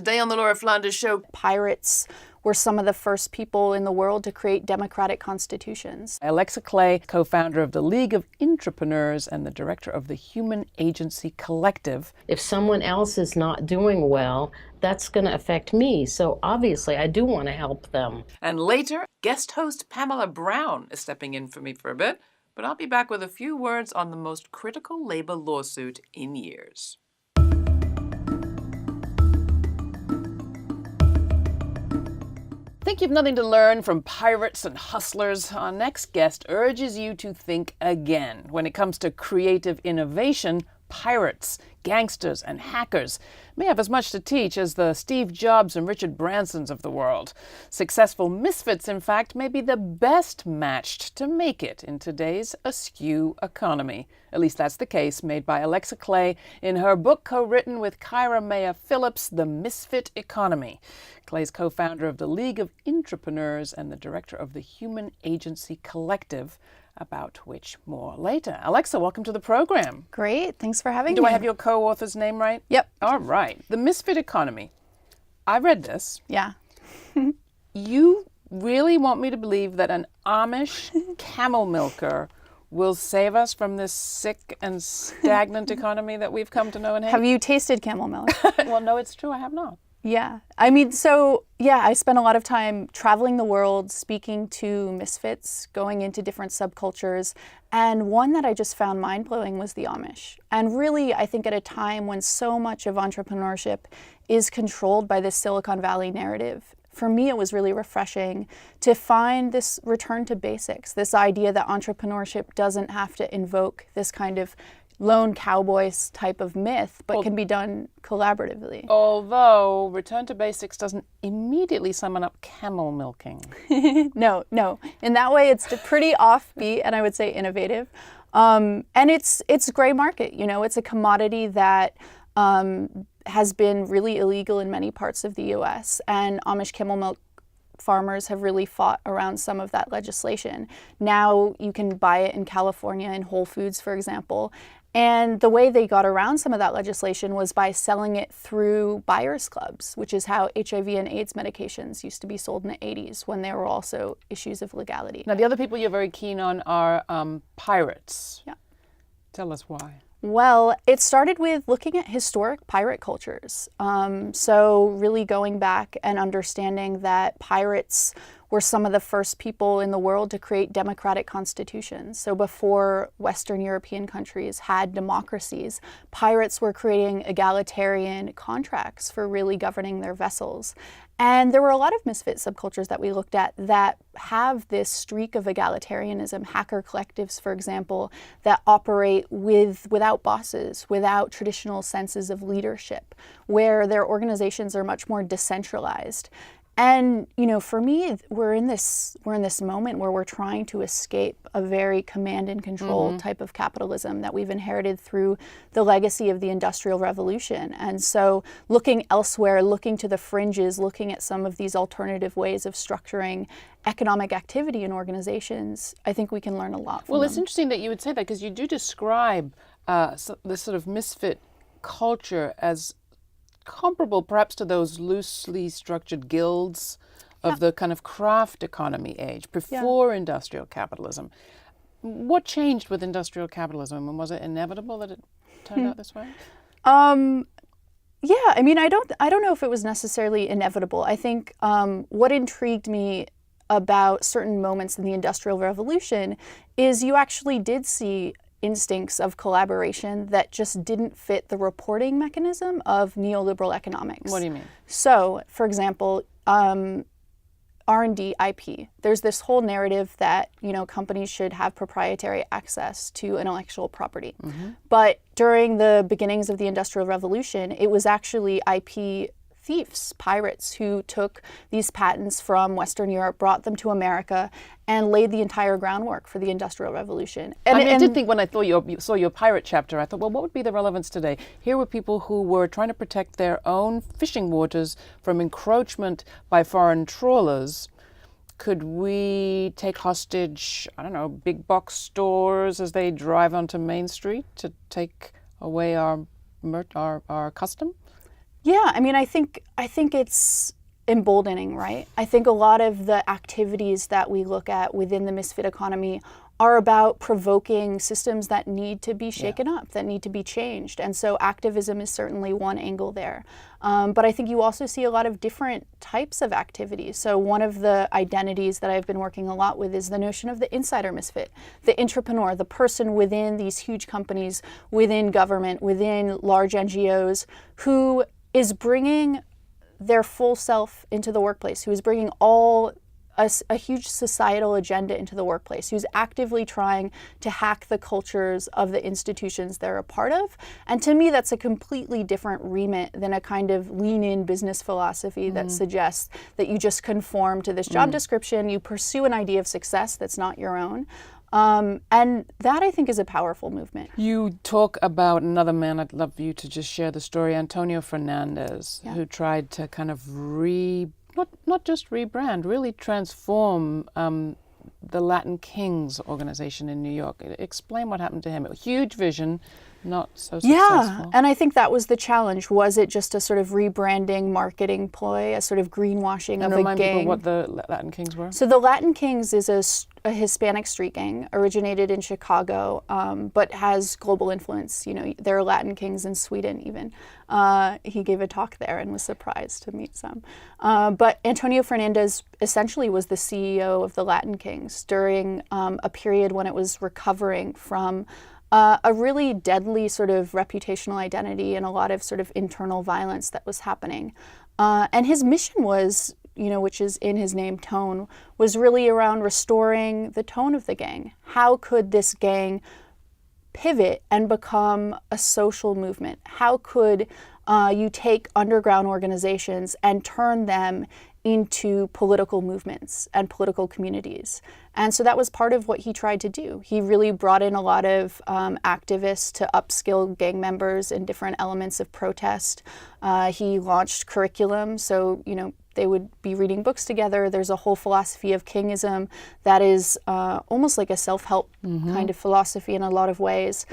Today on the Laura Flanders Show, pirates were some of the first people in the world to create democratic constitutions. Alexa Clay, co-founder of the League of Entrepreneurs and the director of the Human Agency Collective. If someone else is not doing well, that's going to affect me. So obviously, I do want to help them. And later, guest host Pamela Brown is stepping in for me for a bit, but I'll be back with a few words on the most critical labor lawsuit in years. Think you've nothing to learn from pirates and hustlers? Our next guest urges you to think again. When it comes to creative innovation, pirates, gangsters, and hackers may have as much to teach as the Steve Jobs and Richard Bransons of the world. Successful misfits, in fact, may be the best matched to make it in today's askew economy. At least that's the case made by Alexa Clay in her book co-written with Kyra Maya Phillips, The Misfit Economy. Clay's co-founder of the League of Entrepreneurs and the director of the Human Agency Collective, about which more later. Alexa, welcome to the program. Great, thanks for having me. Do I have your co-author's name right? Yep. All right. The Misfit Economy. I read this. Yeah. You really want me to believe that an Amish camel milker will save us from this sick and stagnant economy that we've come to know and hate? Have you tasted camel milk? Well, no, it's true. I have not. Yeah. I mean, I spent a lot of time traveling the world, speaking to misfits, going into different subcultures. And one that I just found mind-blowing was the Amish. And really, I think at a time when so much of entrepreneurship is controlled by this Silicon Valley narrative, for me, it was really refreshing to find this return to basics, this idea that entrepreneurship doesn't have to invoke this kind of lone cowboys type of myth, but can be done collaboratively. Although return to basics doesn't immediately summon up camel milking. No. In that way, it's pretty offbeat and I would say innovative. And it's gray market. You know, it's a commodity that has been really illegal in many parts of the U.S. And Amish camel milk farmers have really fought around some of that legislation. Now you can buy it in California in Whole Foods, for example. And the way they got around some of that legislation was by selling it through buyers clubs, which is how HIV and AIDS medications used to be sold in the 80s when there were also issues of legality. Now, the other people you're very keen on are pirates. Yeah. Tell us why. Well, it started with looking at historic pirate cultures. So really going back and understanding that pirates were some of the first people in the world to create democratic constitutions. So before Western European countries had democracies, pirates were creating egalitarian contracts for really governing their vessels. And there were a lot of misfit subcultures that we looked at that have this streak of egalitarianism, hacker collectives, for example, that operate without bosses, without traditional senses of leadership, where their organizations are much more decentralized. And, you know, for me, we're in this moment where we're trying to escape a very command and control type of capitalism that we've inherited through the legacy of the Industrial Revolution. And so looking elsewhere, looking to the fringes, looking at some of these alternative ways of structuring economic activity in organizations, I think we can learn a lot from them. Well, it's interesting that you would say that because you do describe this sort of misfit culture as comparable perhaps to those loosely structured guilds of the kind of craft economy age before industrial capitalism. What changed with industrial capitalism, and was it inevitable that it turned out this way? Yeah, I mean, I don't know if it was necessarily inevitable. I think what intrigued me about certain moments in the Industrial Revolution is you actually did see instincts of collaboration that just didn't fit the reporting mechanism of neoliberal economics. What do you mean? So, for example, R&D IP. There's this whole narrative that, you know, companies should have proprietary access to intellectual property. But during the beginnings of the Industrial Revolution, it was actually IP thieves, pirates, who took these patents from Western Europe, brought them to America, and laid the entire groundwork for the Industrial Revolution. And I did think when I saw your pirate chapter, I thought, well, what would be the relevance today? Here were people who were trying to protect their own fishing waters from encroachment by foreign trawlers. Could we take hostage, I don't know, big box stores as they drive onto Main Street to take away our custom? Yeah, I mean, I think it's emboldening, right? I think a lot of the activities that we look at within the misfit economy are about provoking systems that need to be shaken up, that need to be changed. And so activism is certainly one angle there. But I think you also see a lot of different types of activities. So one of the identities that I've been working a lot with is the notion of the insider misfit, the entrepreneur, the person within these huge companies, within government, within large NGOs, who is bringing their full self into the workplace, who is bringing a huge societal agenda into the workplace, who's actively trying to hack the cultures of the institutions they're a part of. And to me, that's a completely different remit than a kind of lean-in business philosophy that suggests that you just conform to this job description, you pursue an idea of success that's not your own. And that, I think, is a powerful movement. You talk about another man. I'd love you to just share the story, Antonio Fernandez, who tried to kind of not just rebrand, really transform the Latin Kings organization in New York. Explain what happened to him. A huge vision, not so successful. Yeah, and I think that was the challenge. Was it just a sort of rebranding marketing ploy, a sort of greenwashing of a gang? And remind people what the Latin Kings were? So the Latin Kings is a Hispanic street gang, originated in Chicago, but has global influence. You know, there are Latin Kings in Sweden even. He gave a talk there and was surprised to meet some. But Antonio Fernandez essentially was the CEO of the Latin Kings during a period when it was recovering from a really deadly sort of reputational identity and a lot of sort of internal violence that was happening. And his mission was, you know, which is in his name, Tone, was really around restoring the tone of the gang. How could this gang pivot and become a social movement? How could you take underground organizations and turn them into political movements and political communities? And so that was part of what he tried to do. He really brought in a lot of activists to upskill gang members in different elements of protest. He launched curriculum, so, you know, they would be reading books together. There's a whole philosophy of kingism that is almost like a self-help kind of philosophy in a lot of ways.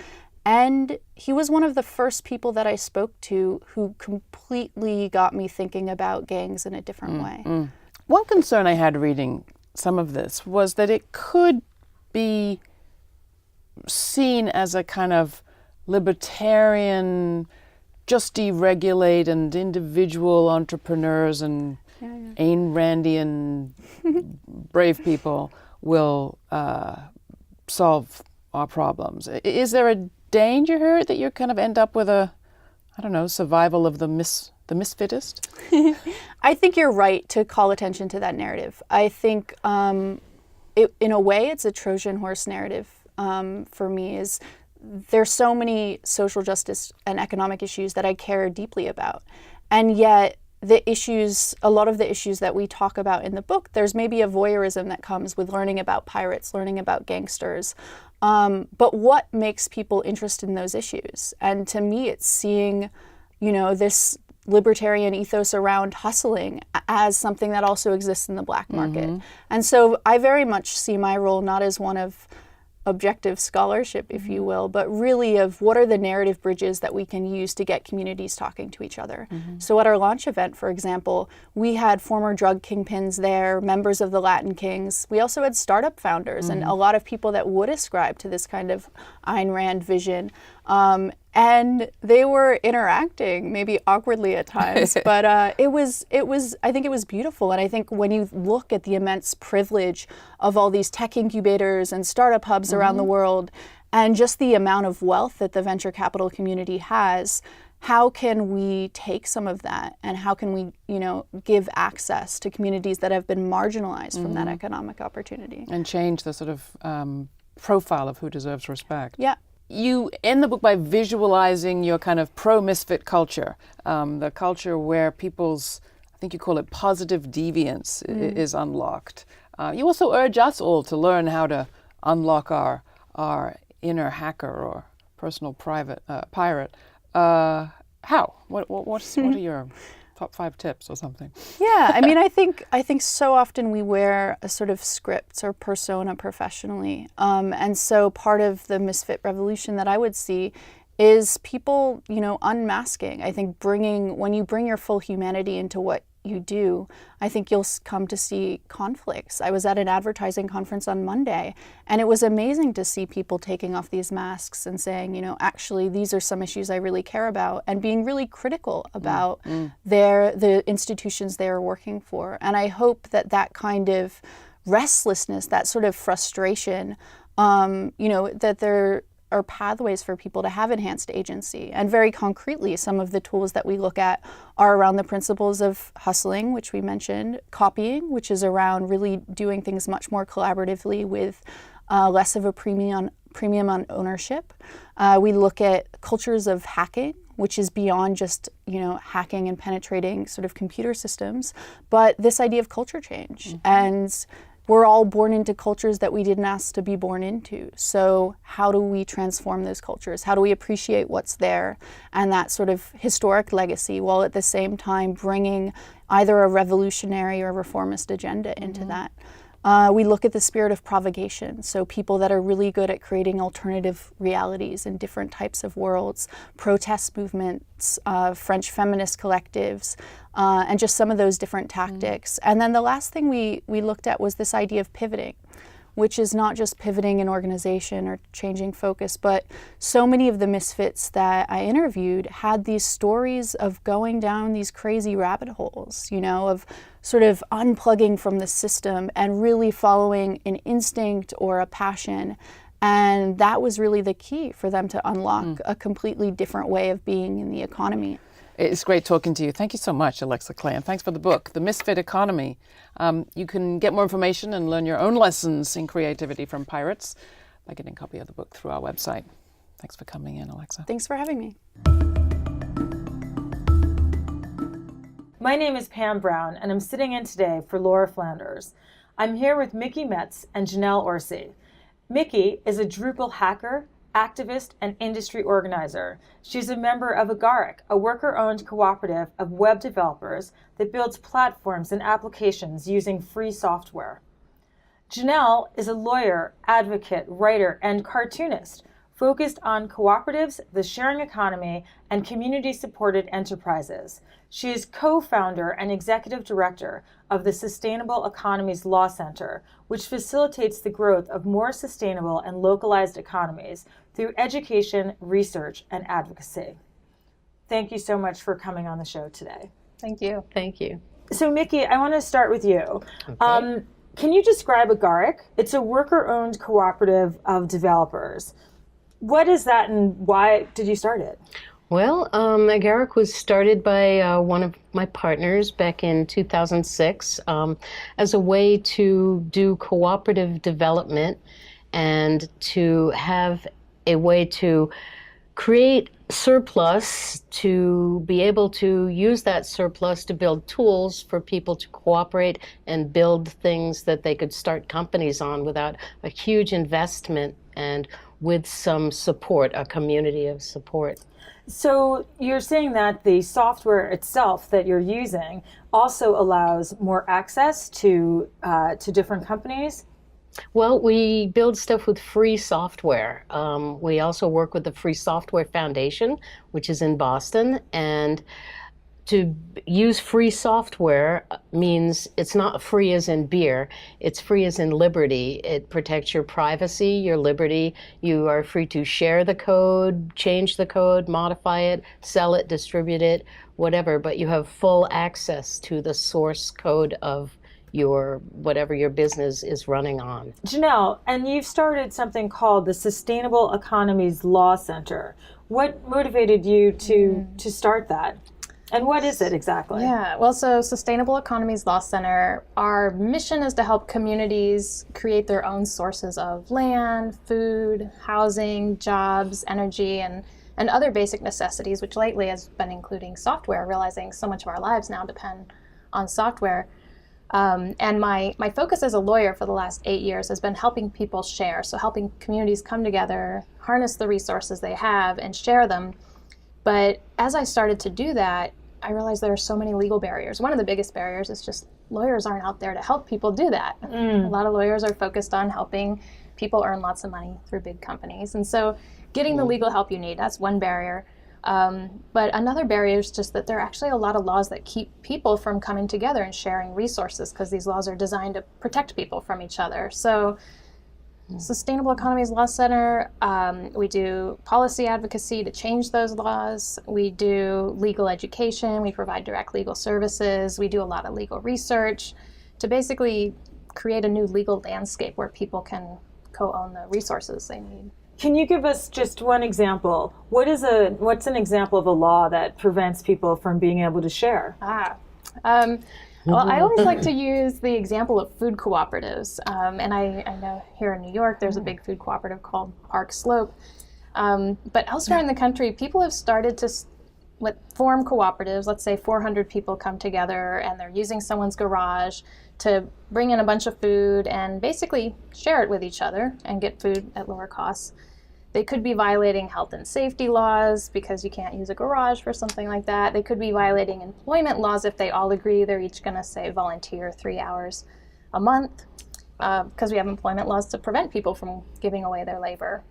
And he was one of the first people that I spoke to who completely got me thinking about gangs in a different way. One concern I had reading some of this was that it could be seen as a kind of libertarian, just deregulate and individual entrepreneurs and Ayn Randian brave people will solve our problems. Is there a danger here that you kind of end up with a, I don't know, survival of the misfittest? I think you're right to call attention to that narrative. I think in a way it's a Trojan horse narrative for me. Is there's so many social justice and economic issues that I care deeply about. And yet a lot of the issues that we talk about in the book, there's maybe a voyeurism that comes with learning about pirates, learning about gangsters. But what makes people interested in those issues? And to me, it's seeing, you know, this libertarian ethos around hustling as something that also exists in the black market. And so I very much see my role not as one of objective scholarship, if you will, but really of what are the narrative bridges that we can use to get communities talking to each other. So at our launch event, for example, we had former drug kingpins there, members of the Latin Kings. We also had startup founders and a lot of people that would ascribe to this kind of Ayn Rand vision. And they were interacting, maybe awkwardly at times, but I think it was beautiful. And I think when you look at the immense privilege of all these tech incubators and startup hubs around the world, and just the amount of wealth that the venture capital community has, how can we take some of that and how can we, you know, give access to communities that have been marginalized from that economic opportunity? And change the sort of profile of who deserves respect. Yeah. You end the book by visualizing your kind of pro-misfit culture, the culture where people's, I think you call it positive deviance, is unlocked. You also urge us all to learn how to unlock our inner hacker or personal pirate. How? What are your top 5 tips or something? Yeah, I mean, I think so often we wear a sort of script or persona professionally, and so part of the misfit revolution that I would see is people, unmasking. I think when you bring your full humanity into what you do, I think you'll come to see conflicts. I was at an advertising conference on Monday, and it was amazing to see people taking off these masks and saying, actually, these are some issues I really care about, and being really critical about the institutions they are working for. And I hope that kind of restlessness, that sort of frustration, that there are pathways for people to have enhanced agency. And very concretely, some of the tools that we look at are around the principles of hustling, which we mentioned, copying, which is around really doing things much more collaboratively with less of a premium on ownership. We look at cultures of hacking, which is beyond just, hacking and penetrating sort of computer systems, but this idea of culture change. And we're all born into cultures that we didn't ask to be born into. So how do we transform those cultures? How do we appreciate what's there and that sort of historic legacy, while at the same time bringing either a revolutionary or reformist agenda into that? We look at the spirit of provocation, so people that are really good at creating alternative realities in different types of worlds, protest movements, French feminist collectives, and just some of those different tactics. And then the last thing we looked at was this idea of pivoting, which is not just pivoting an organization or changing focus, but so many of the misfits that I interviewed had these stories of going down these crazy rabbit holes, of sort of unplugging from the system and really following an instinct or a passion. And that was really the key for them to unlock a completely different way of being in the economy. It's great talking to you. Thank you so much, Alexa Clay, and thanks for the book, The Misfit Economy. You can get more information and learn your own lessons in creativity from pirates by getting a copy of the book through our website. Thanks for coming in, Alexa. Thanks for having me. My name is Pam Brown, and I'm sitting in today for Laura Flanders. I'm here with Micky and Janelle Orsi. Micky is a Drupal hacker, activist, and industry organizer. She's a member of Agaric, a worker-owned cooperative of web developers that builds platforms and applications using free software. Janelle is a lawyer, advocate, writer, and cartoonist focused on cooperatives, the sharing economy, and community-supported enterprises. She is co-founder and executive director of the Sustainable Economies Law Center, which facilitates the growth of more sustainable and localized economies through education, research, and advocacy. Thank you so much for coming on the show today. Thank you. Thank you. So Micky, I want to start with you. Okay. Can you describe Agaric? It's a worker-owned cooperative of developers. What is that, and why did you start it? Well, Agaric was started by one of my partners back in 2006 as a way to do cooperative development and to have a way to create surplus, to be able to use that surplus to build tools for people to cooperate and build things that they could start companies on without a huge investment and with some support, a community of support. So you're saying that the software itself that you're using also allows more access to different companies? Well, we build stuff with free software. We also work with the Free Software Foundation, which is in Boston, and to use free software means it's not free as in beer, it's free as in liberty. It protects your privacy, your liberty. You are free to share the code, change the code, modify it, sell it, distribute it, whatever, but you have full access to the source code of whatever your business is running on. Janelle, and you've started something called the Sustainable Economies Law Center. What motivated you to start that? And what is it exactly? Yeah, well, so Sustainable Economies Law Center, our mission is to help communities create their own sources of land, food, housing, jobs, energy, and other basic necessities, which lately has been including software, realizing so much of our lives now depend on software. And my focus as a lawyer for the last 8 years has been helping people share, so helping communities come together, harness the resources they have, and share them. But as I started to do that, I realized there are so many legal barriers. One of the biggest barriers is just lawyers aren't out there to help people do that. A lot of lawyers are focused on helping people earn lots of money through big companies. And so getting the legal help you need, that's one barrier. But another barrier is just that there are actually a lot of laws that keep people from coming together and sharing resources, because these laws are designed to protect people from each other. So Sustainable Economies Law Center, we do policy advocacy to change those laws. We do legal education. We provide direct legal services. We do a lot of legal research to basically create a new legal landscape where people can co-own the resources they need. Can you give us just one example? What's an example of a law that prevents people from being able to share? Well, I always like to use the example of food cooperatives. And I know here in New York, there's a big food cooperative called Park Slope. But elsewhere in the country, people have started to form cooperatives. Let's say 400 people come together and they're using someone's garage to bring in a bunch of food and basically share it with each other and get food at lower costs. They could be violating health and safety laws because you can't use a garage for something like that. They could be violating employment laws if they all agree they're each going to, say, volunteer 3 hours a month, because we have employment laws to prevent people from giving away their labor.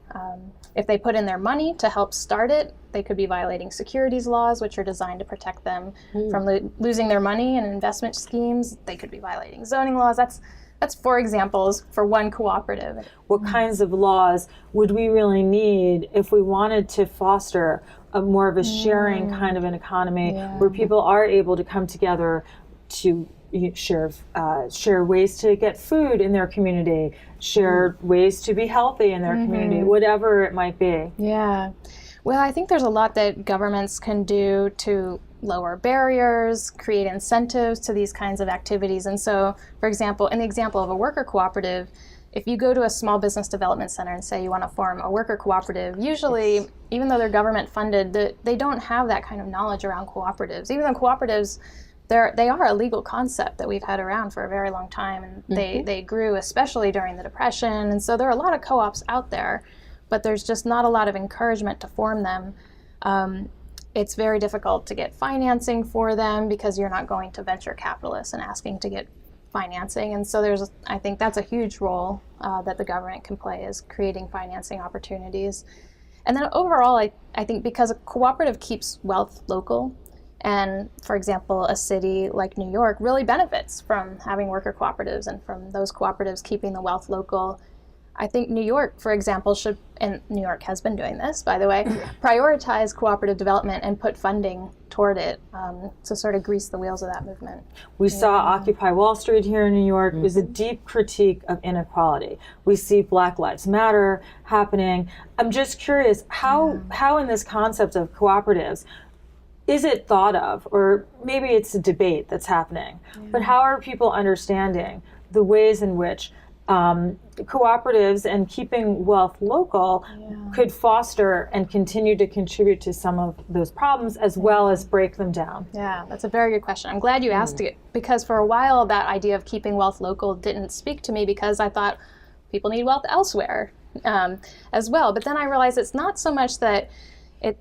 If they put in their money to help start it, they could be violating securities laws, which are designed to protect them from losing their money in investment schemes. They could be violating zoning laws. That's 4 examples for one cooperative. What kinds of laws would we really need if we wanted to foster a more of a sharing kind of an economy where people are able to come together to share ways to get food in their community, share ways to be healthy in their community, whatever it might be? Yeah. Well, I think there's a lot that governments can do to lower barriers, create incentives to these kinds of activities. And so, for example, in the example of a worker cooperative, if you go to a small business development center and say you want to form a worker cooperative, usually, even though they're government funded, they don't have that kind of knowledge around cooperatives. Even though cooperatives, they are a legal concept that we've had around for a very long time, and they grew especially during the Depression. And so there are a lot of co-ops out there, but there's just not a lot of encouragement to form them. It's very difficult to get financing for them because you're not going to venture capitalists and asking to get financing. And so I think that's a huge role that the government can play, is creating financing opportunities. And then overall, I think because a cooperative keeps wealth local, and for example, a city like New York really benefits from having worker cooperatives and from those cooperatives keeping the wealth local. I think New York, for example, should, and New York has been doing this, by the way, prioritize cooperative development and put funding toward it to sort of grease the wheels of that movement. We saw Occupy Wall Street here in New York. It was a deep critique of inequality. We see Black Lives Matter happening. I'm just curious, how in this concept of cooperatives, is it thought of, or maybe it's a debate that's happening, but how are people understanding the ways in which cooperatives and keeping wealth local could foster and continue to contribute to some of those problems as well as break them down? Yeah, that's a very good question. I'm glad you asked it, because for a while that idea of keeping wealth local didn't speak to me, because I thought people need wealth elsewhere as well. But then I realized it's not so much that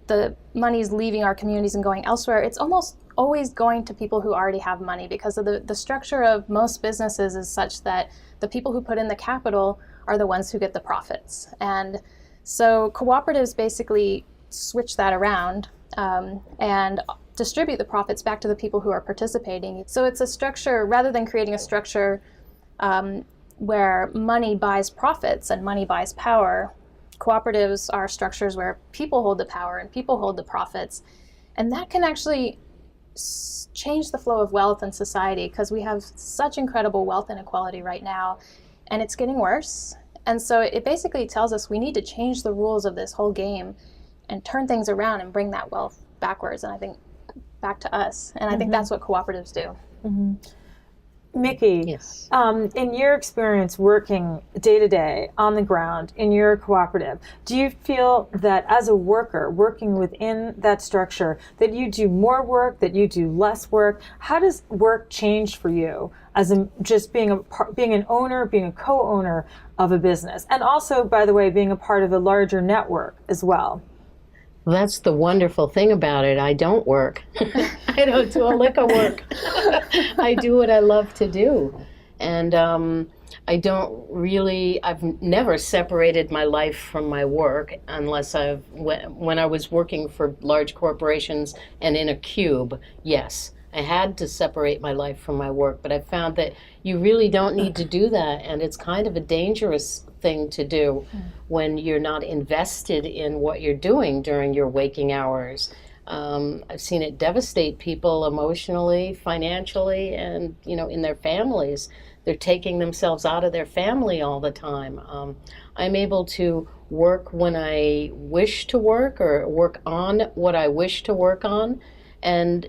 the money's leaving our communities and going elsewhere. It's almost always going to people who already have money, because of the structure of most businesses is such that the people who put in the capital are the ones who get the profits. And so cooperatives basically switch that around and distribute the profits back to the people who are participating. So it's a structure, rather than creating a structure where money buys profits and money buys power, cooperatives are structures where people hold the power and people hold the profits. And that can actually change the flow of wealth in society, because we have such incredible wealth inequality right now, and it's getting worse. And so it basically tells us we need to change the rules of this whole game and turn things around and bring that wealth backwards, and I think back to us. And I think that's what cooperatives do. Micky, Yes. In your experience working day to day on the ground in your cooperative, do you feel that as a worker working within that structure, that you do more work, that you do less work? How does work change for you as just being an owner, being a co-owner of a business, and also, by the way, being a part of a larger network as well? Well, that's the wonderful thing about it. I don't work. I don't do a lick of work. I do what I love to do. And I've never separated my life from my work unless when I was working for large corporations and in a cube, yes. I had to separate my life from my work, but I found that you really don't need to do that, and it's kind of a dangerous thing to do when you're not invested in what you're doing during your waking hours. I've seen it devastate people emotionally, financially, and in their families. They're taking themselves out of their family all the time. I'm able to work when I wish to work or work on what I wish to work on, and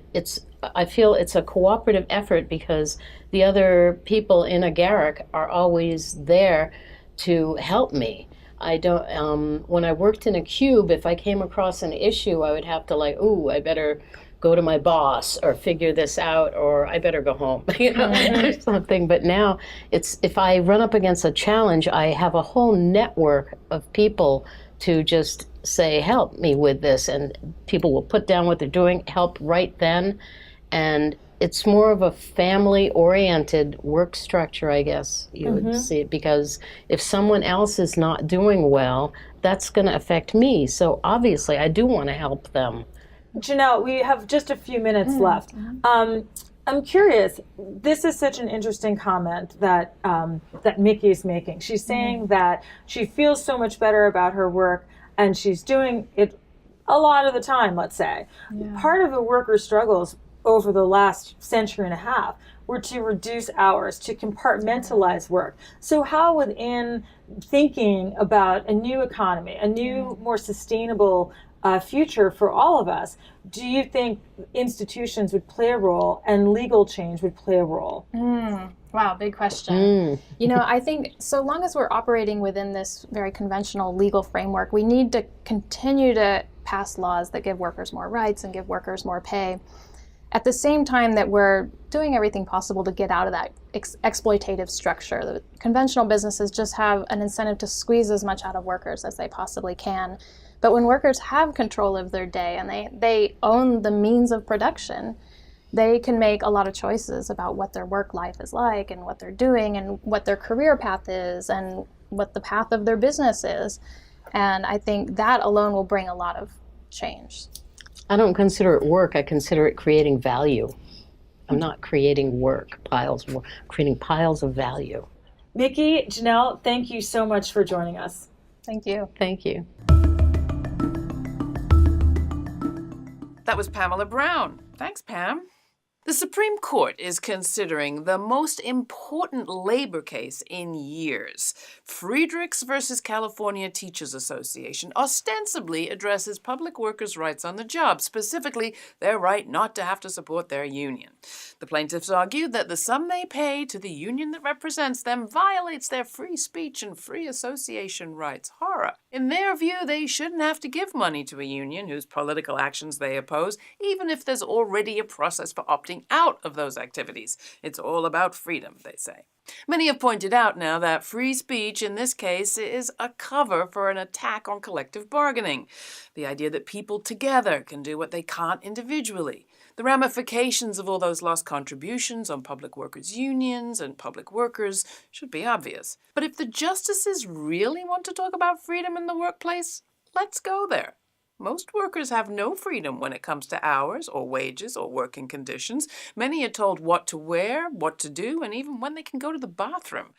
I feel it's a cooperative effort because the other people in a Garrick are always there to help me. I don't. When I worked in a cube, if I came across an issue, I would have to I better go to my boss or figure this out, or I better go home, or something. But now if I run up against a challenge, I have a whole network of people to just say, help me with this, and people will put down what they're doing, help right then, and it's more of a family-oriented work structure, I guess you would see it, because if someone else is not doing well, that's going to affect me. So obviously, I do want to help them. Janelle, we have just a few minutes left. I'm curious. This is such an interesting comment that Micky is making. She's saying that she feels so much better about her work, and she's doing it a lot of the time, let's say. Yeah. Part of the workers' struggles over the last century and a half were to reduce hours, to compartmentalize work. So how within thinking about a new economy, a new, more sustainable future for all of us, do you think institutions would play a role and legal change would play a role? Wow, big question. I think so long as we're operating within this very conventional legal framework, we need to continue to pass laws that give workers more rights and give workers more pay. At the same time that we're doing everything possible to get out of that exploitative structure. The conventional businesses just have an incentive to squeeze as much out of workers as they possibly can. But when workers have control of their day and they own the means of production, they can make a lot of choices about what their work life is like and what they're doing and what their career path is and what the path of their business is. And I think that alone will bring a lot of change. I don't consider it work. I consider it creating value. I'm not creating creating piles of value. Micky, Janelle, thank you so much for joining us. Thank you. Thank you. That was Pamela Brown. Thanks, Pam. The Supreme Court is considering the most important labor case in years. Friedrichs versus California Teachers Association ostensibly addresses public workers' rights on the job, specifically their right not to have to support their union. The plaintiffs argued that the sum they pay to the union that represents them violates their free speech and free association rights. Horror. In their view, they shouldn't have to give money to a union whose political actions they oppose, even if there's already a process for opting out of those activities. It's all about freedom, they say. Many have pointed out now that free speech in this case is a cover for an attack on collective bargaining. The idea that people together can do what they can't individually. The ramifications of all those lost contributions on public workers' unions and public workers should be obvious. But if the justices really want to talk about freedom in the workplace, let's go there. Most workers have no freedom when it comes to hours or wages or working conditions. Many are told what to wear, what to do, and even when they can go to the bathroom.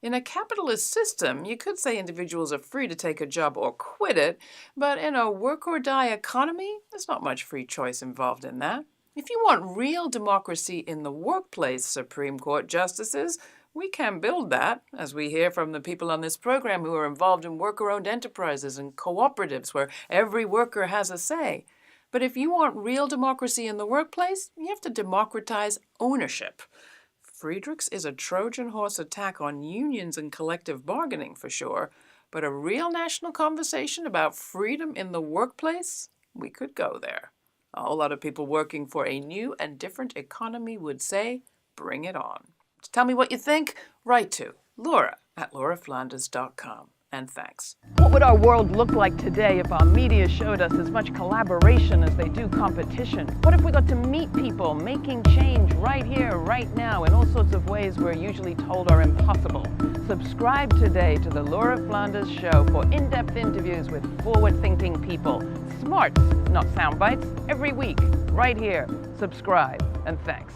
In a capitalist system, you could say individuals are free to take a job or quit it, but in a work-or-die economy, there's not much free choice involved in that. If you want real democracy in the workplace, Supreme Court justices, we can build that, as we hear from the people on this program who are involved in worker-owned enterprises and cooperatives where every worker has a say. But if you want real democracy in the workplace, you have to democratize ownership. Friedrichs is a Trojan horse attack on unions and collective bargaining, for sure, but a real national conversation about freedom in the workplace, we could go there. A whole lot of people working for a new and different economy would say, bring it on. To tell me what you think, write to Laura at lauraflanders.com. and thanks. What would our world look like today if our media showed us as much collaboration as they do competition? What if we got to meet people making change right here, right now, in all sorts of ways we're usually told are impossible? Subscribe today to the Laura Flanders Show for in-depth interviews with forward-thinking people. Smart, not sound bites, every week, right here. Subscribe, and thanks.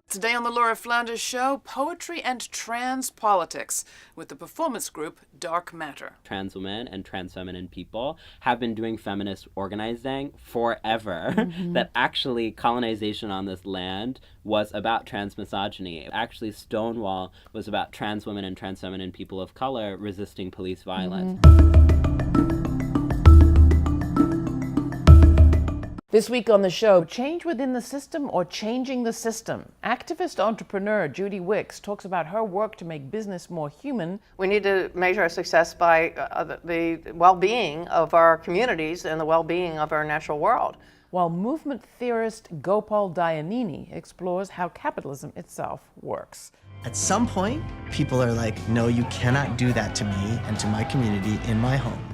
Today on the Laura Flanders Show, poetry and trans politics with the performance group Dark Matter. Trans women and trans feminine people have been doing feminist organizing forever. That actually colonization on this land was about trans misogyny. Actually, Stonewall was about trans women and trans feminine people of color resisting police violence. This week on the show, change within the system or changing the system. Activist entrepreneur Judy Wicks talks about her work to make business more human. We need to measure our success by the well-being of our communities and the well-being of our natural world. While movement theorist Gopal Dayanini explores how capitalism itself works. At some point, people are like, no, you cannot do that to me and to my community in my home.